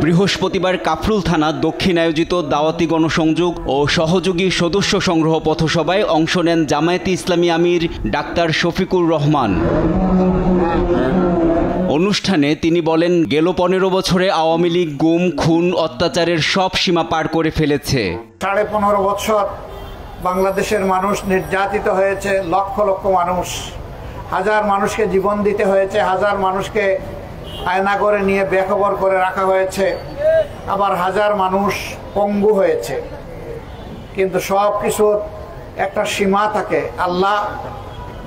বৃহস্পতিবার কাফরুল থানা দক্ষিণ আয়োজিত দাওয়াতি গণসংযোগ ও সহযোগী সদস্য সংগ্রহ পথসভায় অংশ নেন জামায়াতে ইসলামী আমির ডাক্তার শফিকুর রহমান। অনুষ্ঠানে তিনি বলেন, গেল 15 বছরে আওয়ামী লীগ গুম, খুন, অত্যাচারের সব সীমা পার করে ফেলেছে। 15.5 বছর বাংলাদেশের মানুষ নির্যাতিত হয়েছে, লক্ষ লক্ষ মানুষ, হাজার মানুষকে জীবন দিতে হয়েছে, হাজার মানুষকে আয়না করে নিয়ে বেখবর করে রাখা হয়েছে, আবার হাজার মানুষ পঙ্গু হয়েছে। কিন্তু সব কিছুর একটা সীমা থাকে। আল্লাহ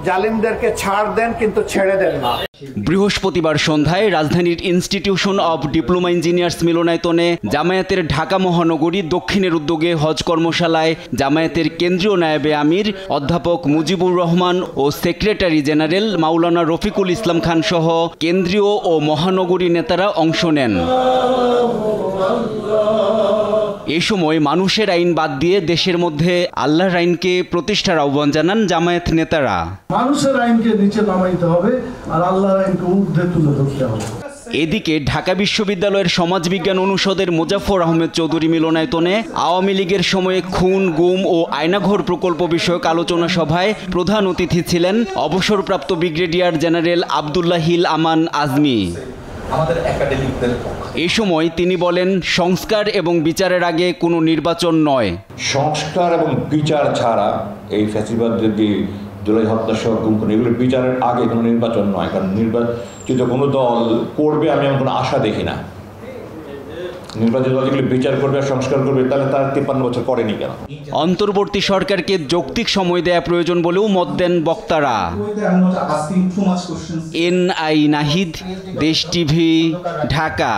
জালিমদেরকে ছাড় দেন, কিন্তু ছেড়ে দেন না। বৃহস্পতিবার সন্ধ্যায় রাজধানীর ইনস্টিটিউশন অব ডিপ্লোমা ইঞ্জিনিয়ার্স মিলনায়তনে জামায়াতের ঢাকা মহানগরী দক্ষিণের উদ্যোগে হজ কর্মশালায় জামায়াতের কেন্দ্রীয় নায়েবে আমির অধ্যাপক মুজিবুর রহমান ও সেক্রেটারি জেনারেল মাওলানা রফিকুল ইসলাম খান সহ কেন্দ্রীয় ও মহানগরী নেতারা অংশ নেন। এ সময় মানুষের আইন বাদ দিয়ে দেশের মধ্যে আল্লাহর আইনকে প্রতিষ্ঠার আহ্বান জানান জামায়াত নেতারা। মানুষের আইনকে নিচে নামাইতে হবে আর আল্লাহর আইনকে ঊর্ধ্বে তুলে ধরতে হবে। এদিকে ঢাকা বিশ্ববিদ্যালয়ের সমাজবিজ্ঞান অনুষদের মোজাফফর আহমেদ চৌধুরী মিলনায়তনে আওয়ামী লীগের সময়ে খুন, গুম ও আয়নাঘর প্রকল্প বিষয়ক আলোচনা সভায় প্রধান অতিথি ছিলেন অবসরপ্রাপ্ত ব্রিগেডিয়ার জেনারেল আব্দুল্লাহ হিল আমান আজমি। এ সময় তিনি বলেন, সংস্কার এবং বিচারের আগে কোনো নির্বাচন নয়। সংস্কার এবং বিচার ছাড়া এই ফ্যাসিবাদ যদি জুলাই হত্যা সহ গুম খুন এগুলোর বিচারের আগে কোনো নির্বাচন নয়। কারণ নির্বাচিত কোনো দল করবে আমি এমন কোনো আশা দেখি না। নির্বাচিত দল যেগুলো বিচার করবে আর সংস্কার করবে, তাহলে তার 53 বছর করেনি কেন? অন্তর্বর্তী সরকারকে যৌক্তিক সময় দেয়া প্রয়োজন বলেও মত দেন বক্তারা। NI নাহিদ, দেশ টিভি, ঢাকা।